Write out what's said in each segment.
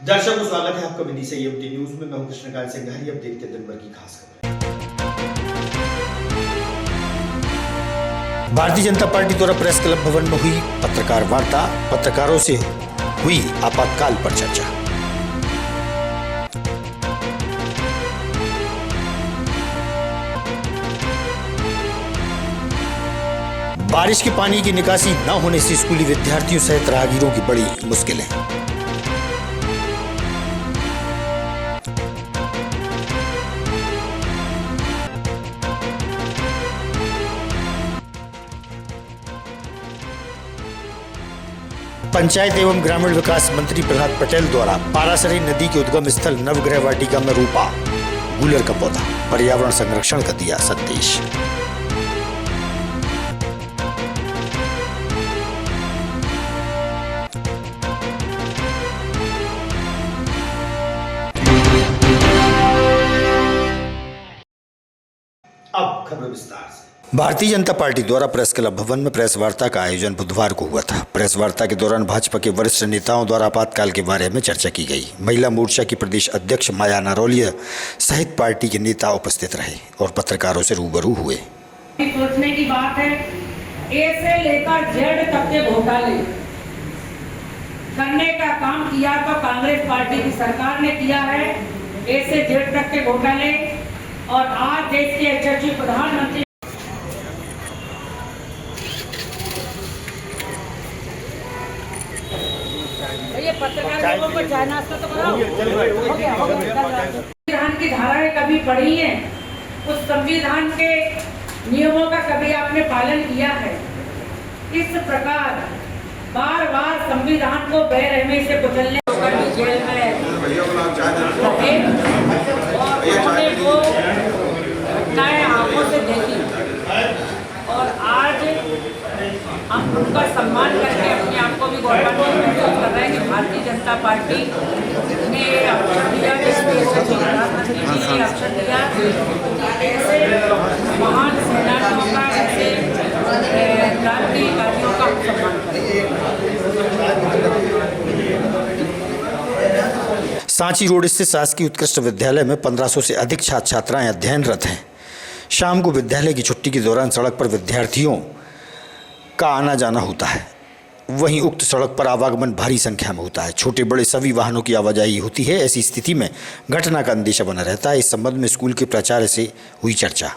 दर्शकों स्वागत है आपका विधि से यूटी न्यूज में। मैं हूं कृष्णकांत सिंघारी। अब देखते हैं दिन भर की खास खबरें। भारतीय जनता पार्टी द्वारा प्रेस क्लब भवन में हुई पत्रकार वार्ता। पत्रकारों से हुई आपातकाल पर चर्चा। बारिश के पानी की निकासी न होने से स्कूली विद्यार्थियों सहित राहगीरों की बड़ी मुश्किलें। पंचायत एवं ग्रामीण विकास मंत्री प्रहलाद पटेल द्वारा पारासरी नदी के उद्गम स्थल नवग्रह वाटिका में रोपा गूलर का पौधा। पर्यावरण संरक्षण का दिया संदेश। अब खबर विस्तार से। भारतीय जनता पार्टी द्वारा प्रेस क्लब भवन में प्रेस वार्ता का आयोजन बुधवार को हुआ था। प्रेस वार्ता के दौरान भाजपा के वरिष्ठ नेताओं द्वारा आपातकाल के बारे में चर्चा की गई। महिला मोर्चा की प्रदेश अध्यक्ष माया नारोलिया सहित पार्टी के नेता उपस्थित रहे और पत्रकारों से रूबरू हुए। सोचने की बात है, ए से लेकर जेड तक के घोटाले करने का काम किया तो कांग्रेस पार्टी की सरकार ने किया है। ए से जेड तक के घोटाले, और आज देश के यशस्वी प्रधानमंत्री ये पत्रकार लोगों को चाय नाश्ता तो कराओ। संविधान की धाराएं कभी पढ़ी हैं? उस संविधान के नियमों का कभी आपने पालन किया है? इस प्रकार बार बार संविधान को बेरहमी से कुचलने जेल में उन्होंने वो घटनाएं आंखों से देखी, और आज हम उनका सम्मान करके अपने आप को भी गौरवान्वित महसूस कर रहे हैं कि भारतीय जनता पार्टी ने अवसर दिया, प्रधानमंत्री जी ने अवसर दिया। ऐसे महान सेनानियों का, ऐसे क्रांतिकारियों का सम्मान करें। सांची रोड स्थित शासकीय उत्कृष्ट विद्यालय में 1500 से अधिक छात्र छात्राएं अध्ययनरत हैं। शाम को विद्यालय की छुट्टी के दौरान सड़क पर विद्यार्थियों का आना जाना होता है। वहीं उक्त सड़क पर आवागमन भारी संख्या में होता है। छोटे बड़े सभी वाहनों की आवाजाही होती है। ऐसी स्थिति में घटना का अंदेशा बना रहता है। इस संबंध में स्कूल के प्राचार्य से हुई चर्चा।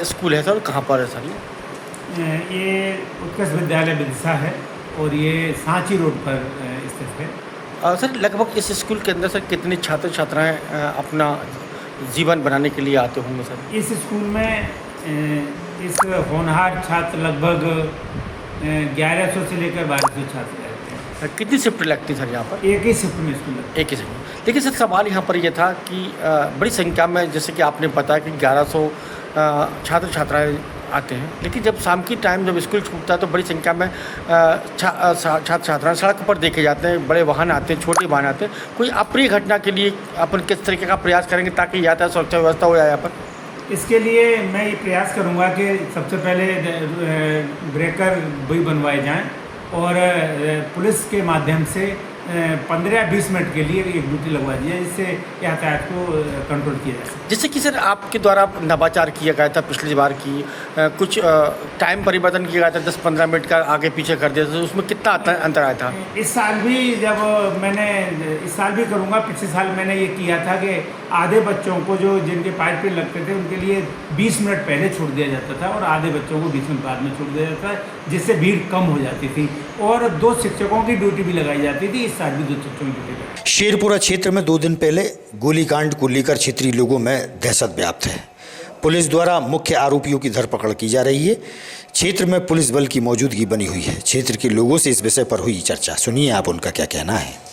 स्कूल है सर, कहाँ पर है सर? ये उत्कृष्ट विद्यालय विदिशा है और ये सांची रोड पर स्थित है। सर लगभग इस स्कूल के अंदर सर कितने छात्र छात्राएं अपना जीवन बनाने के लिए आते होंगे सर? इस स्कूल में इस होनहार छात्र लगभग 1100 से लेकर 1200 छात्र रहते हैं। कितनी शिफ्ट लगती है सर यहाँ पर? एक ही शिफ्ट में स्कूल लगता है। एक ही शिफ्ट। देखिए सर, सवाल यहाँ पर ये था कि बड़ी संख्या में, जैसे कि आपने बताया कि 1100 छात्र छात्राएँ आते हैं, लेकिन जब शाम की टाइम जब स्कूल छूटता है तो बड़ी संख्या में छात्र छात्राएं सड़क पर देखे जाते हैं। बड़े वाहन आते हैं, छोटे वाहन आते हैं। कोई अप्रिय घटना के लिए अपन किस तरीके का प्रयास करेंगे ताकि यातायात सुरक्षा व्यवस्था हो जाए यहाँ पर? इसके लिए मैं ये प्रयास करूँगा कि सबसे पहले ब्रेकर भी बनवाए जाएँ और पुलिस के माध्यम से 15-20 मिनट के लिए एक ड्यूटी लगवा दी जाए, जिससे यातायात को कंट्रोल किया जा सके। जैसे कि सर आपके द्वारा नवाचार किया गया था पिछली बार की, कुछ टाइम परिवर्तन किया गया था, 10-15 मिनट का आगे पीछे कर दिया था, उसमें कितना अंतर आया था? इस साल भी जब मैंने इस साल भी करूँगा। पिछले साल मैंने ये किया था कि आधे बच्चों को जो जिनके पाइप पे लगते थे उनके लिए 20 मिनट पहले छोड़ दिया जाता था और आधे बच्चों को 20 मिनट बाद में छोड़ दिया जाता है, जिससे भीड़ कम हो जाती थी। और 2 शिक्षकों की ड्यूटी भी लगाई जाती थी। इस साल भी 2 शिक्षकों की ड्यूटी। शेरपुरा क्षेत्र में 2 दिन पहले गोलीकांड को लेकर क्षेत्रीय लोगों में दहशत व्याप्त है। पुलिस द्वारा मुख्य आरोपियों की धरपकड़ की जा रही है। क्षेत्र में पुलिस बल की मौजूदगी बनी हुई है। क्षेत्र के लोगों से इस विषय पर हुई चर्चा। सुनिए आप उनका क्या कहना है।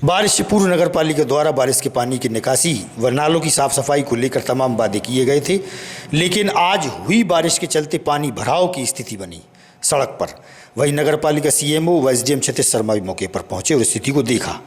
बारिश से पूर्व नगर पालिका द्वारा बारिश के पानी की निकासी व नालों की साफ सफाई को लेकर तमाम वादे किए गए थे, लेकिन आज हुई बारिश के चलते पानी भराव की स्थिति बनी सड़क पर। वहीं नगर पालिका सीएमओ व एसडीएम क्षितिज शर्मा भी मौके पर पहुंचे और स्थिति को देखा।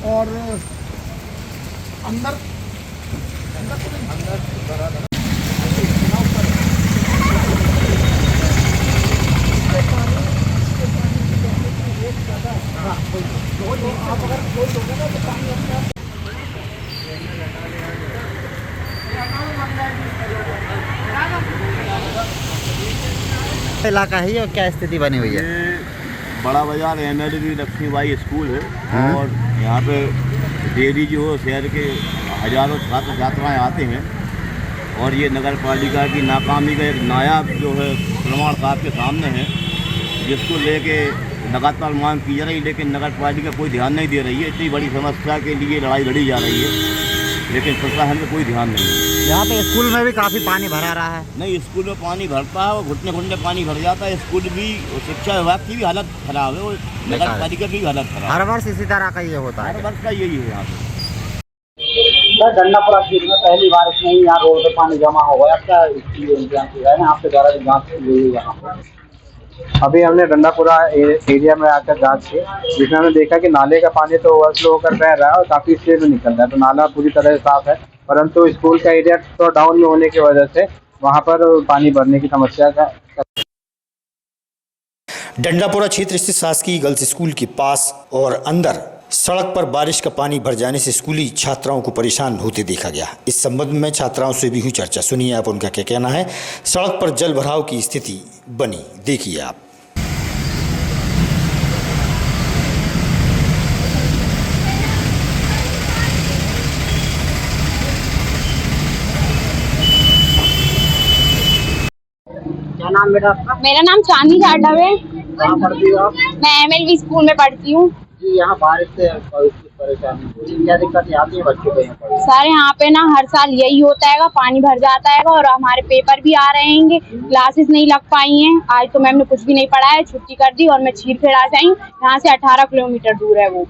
और अंदर इलाका है ये और क्या स्थिति बनी हुई है? बड़ा बाजार MLB लक्ष्मीबाई स्कूल है और यहाँ पे डेली जो शहर के हजारों छात्र छात्राएँ आते हैं और ये नगर पालिका की नाकामी का एक नायाब जो है प्रमाण आपके सामने है, जिसको लेके लगातार मांग की जा रही है, लेकिन नगर पालिका कोई ध्यान नहीं दे रही है। इतनी बड़ी समस्या के लिए लड़ाई लड़ी जा रही है, लेकिन प्रशासन का कोई ध्यान नहीं है। यहाँ पे स्कूल में भी काफ़ी पानी भरा रहा है। नहीं, स्कूल में पानी भरता है और घुटने घुटने पानी भर जाता है। स्कूल भी और शिक्षा विभाग की भी हालत खराब है और नगर पालिका की भी हालत खराब है। हर वर्ष इसी तरह का ये होता है। हर वर्ष का यही है यहाँ पे। डंडापुरा क्षेत्र में पहली बारिश में ही यहाँ रोड पे पानी जमा हो गया। क्या इंतजाम किया है आपके द्वारा भी जाँच की गई है यहाँ पर? अभी हमने डंडापुरा एरिया में आकर जांच की, जिसमें हमने देखा कि नाले का पानी तो ओवरफ्लो होकर बह रहा है और काफ़ी स्पीड में निकल रहा है। तो नाला पूरी तरह से साफ है, परंतु स्कूल का एरिया तो डाउन में होने की वजह से वहाँ पर पानी भरने की समस्या का। डंडापुरा क्षेत्र स्थित शासकीय गर्ल्स स्कूल के पास और अंदर सड़क पर बारिश का पानी भर जाने से स्कूली छात्राओं को परेशान होते देखा गया। इस संबंध में छात्राओं से भी हुई चर्चा, सुनिए आप उनका क्या कहना है। सड़क पर जल भराव की स्थिति बनी, देखिए आप। क्या नाम बेटा आपका? मेरा नाम चांदनी जाटव है। कहाँ पढ़ती हो आप? मैं MLB स्कूल में पढ़ती हूँ। जी, यहाँ बारिश से परेशानी होती, क्या दिक्कतें आती है बच्चों को यहाँ पर? सर यहाँ पे ना हर साल यही होता है, पानी भर जाता है और हमारे पेपर भी आ रहे हैं, क्लासेस नहीं लग पाई हैं। आज तो मैम ने कुछ भी नहीं पढ़ा है, छुट्टी कर दी और मैं छीरखेड़ा से आई। यहाँ से 18 किलोमीटर दूर है वो,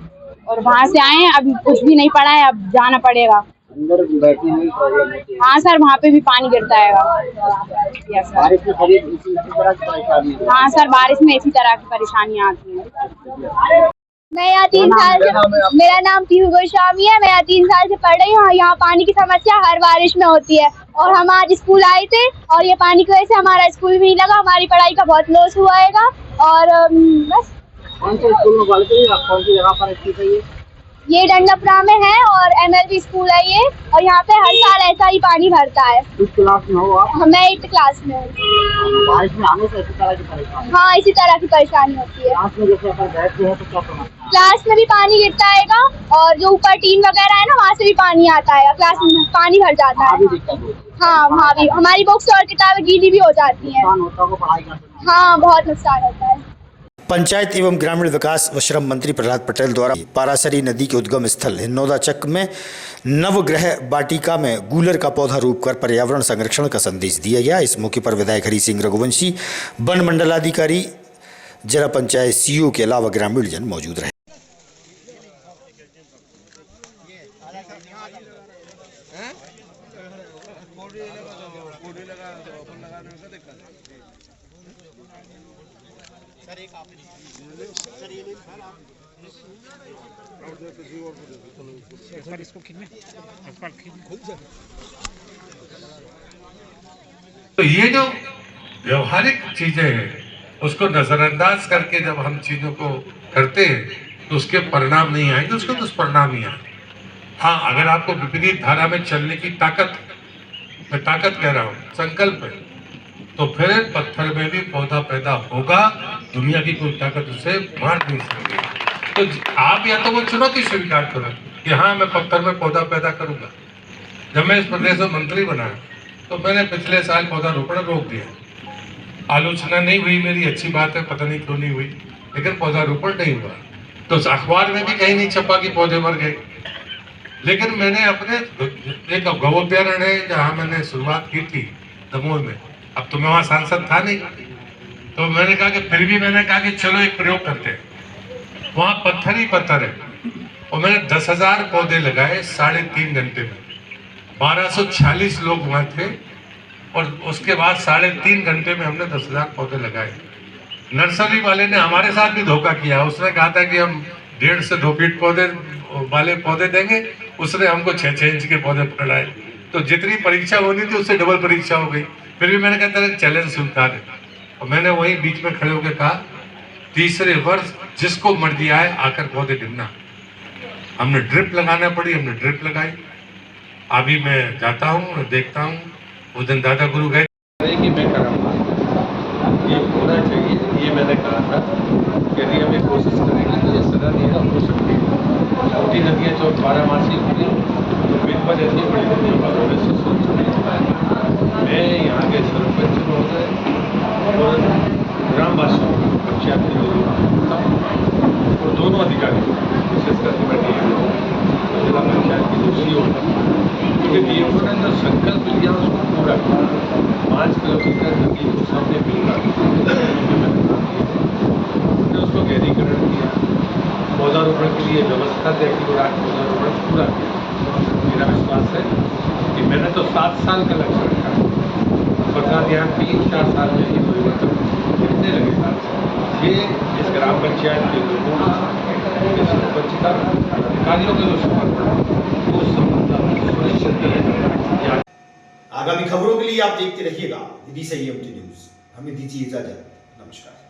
और वहाँ से आए हैं, अभी कुछ भी नहीं पढ़ा है, अब जाना पड़ेगा। अंदर बैठने में प्रॉब्लम होती है? हाँ सर, वहाँ पे भी पानी गिरता है। बारिश में सभी इसी तरह की परेशानी? हाँ सर, बारिश में इसी तरह की परेशानियाँ आती हैं। मैं यहाँ 3 साल से, मेरा नाम पीहू गोस्वामी है। मैं यहाँ 3 साल से पढ़ रही हूँ। यहाँ पानी की समस्या हर बारिश में होती है और हम आज स्कूल आए थे और ये पानी की वजह से हमारा स्कूल भी नहीं लगा, हमारी पढ़ाई का बहुत लॉस हुआ है। और बस कौन से स्कूल में पढ़ते हैं आप? कौन सी जगह पर स्थित है ये डंडापुरा में है और MLB स्कूल है ये, और यहाँ पे हर साल ऐसा ही पानी भरता है। किस क्लास में हो आप? मैं 8th क्लास में हूँ। बारिश में आने से इसी तरह की परेशानी? हाँ, इसी तरह की परेशानी होती है। क्लास में जैसे अगर बैठते हैं तो क्या समझते हैं? क्लास में भी पानी गिरता है और जो ऊपर टीन वगैरह है ना, वहाँ से भी पानी आता है, क्लास में पानी भर जाता है। हाँ, वहाँ भी हमारी बुक्स और किताबें गीली भी हो जाती हैं। नुकसान होता है पढ़ाई करने में? हाँ, बहुत नुकसान होता है। पंचायत एवं ग्रामीण विकास व श्रम मंत्री प्रहलाद पटेल द्वारा पारासरी नदी के उद्गम स्थल हिन्नौदा चक में नवग्रह वाटिका में गूलर का पौधा रोप कर पर्यावरण संरक्षण का संदेश दिया गया। इस मौके पर विधायक हरि सिंह रघुवंशी, वन मंडलाधिकारी, जिला पंचायत CEO के अलावा ग्रामीण जन मौजूद रहे। तो ये जो व्यवहारिक चीजें हैं उसको नजरअंदाज करके जब हम चीजों को करते हैं तो उसके परिणाम नहीं आएंगे, उसके दुष्परिणाम ही आएंगे। हाँ, अगर आपको विपरीत धारा में चलने की ताकत, मैं ताकत कह रहा हूँ, संकल्प है, तो फिर पत्थर में भी पौधा पैदा होगा। दुनिया की कोई ताकत उसे मार नहीं सकती। तो आप या तो वो चुनौती स्वीकार करो कि हाँ, मैं पत्थर में पौधा पैदा करूंगा। जब मैं इस प्रदेश में मंत्री बना तो मैंने पिछले साल पौधारोपण रोक दिया। आलोचना नहीं हुई मेरी, अच्छी बात है, पता नहीं क्यों नहीं हुई, लेकिन पौधारोपण नहीं हुआ। तो अखबार में भी कहीं नहीं छपा कि पौधे मर गए। लेकिन मैंने अपने एक गौ अभ्यारण्य है जहाँ मैंने शुरुआत की थी दमोह में, अब तो मैं वहाँ सांसद था नहीं, तो मैंने कहा कि फिर भी मैंने कहा कि चलो एक प्रयोग करते हैं। वहाँ पत्थर ही पत्थर है और मैंने 10,000 पौधे लगाए 3.5 घंटे में। 1246 लोग वहाँ थे और उसके बाद 3.5 घंटे में हमने 10,000 पौधे लगाए। नर्सरी वाले ने हमारे साथ भी धोखा किया। उसने कहा था कि हम 1.5 से 2 फीट पौधे वाले पौधे देंगे, उसने हमको 6 इंच के पौधे पकड़ाए। तो जितनी परीक्षा होनी थी उससे डबल परीक्षा हो गई। फिर भी मैंने कहा था चैलेंज स्वीकार है और मैंने वहीं बीच में खड़े होकर कहा, तीसरे वर्ष जिसको मर्जी आए आकर पौधे गिरना। हमने ड्रिप लगाना पड़ी, हमने ड्रिप लगाई। अभी मैं जाता हूँ, देखता हूँ। उस दिन दादा गुरु गए कि मैं कराऊंगा, ये होना चाहिए, ये मैंने कहा था कि यदि हम एक कोशिश करेंगे तो ये सदा नहीं हो सकती। छोटी नदियाँ जो 12 होंगी तो बिल्कुल ऐसी बड़ी नदियों का भविष्य सोच नहीं पाएगा। मैं यहाँ के सरपंच महोदय और ग्रामवासियों पंचायत के लोगों और दोनों अधिकारियों, विशेष करके मैं जिला पंचायत की जो CEO क्योंकि ये उन्होंने जो संकल्प लिया उसको पूरा किया। 5 किलोमीटर नदी को सामने मिलकर हमने उसको गहरीकरण किया, पौधारोपण के लिए व्यवस्था तय की और आज पौधारोपण पूरा किया। मेरा विश्वास है कि मैंने तो 7 साल का लक्ष्य रखा है, बरसात यहाँ 3-4 साल में ही परिवर्तन कितने लगेगा। ये इस ग्राम पंचायत के लोगों के सरपंच का अधिकारियों के जो समर्पण वो सुनिश्चित है। आगामी खबरों के लिए आप देखते रहिएगा विधि संयम न्यूज। हमें दीजिए इजाजत। नमस्कार।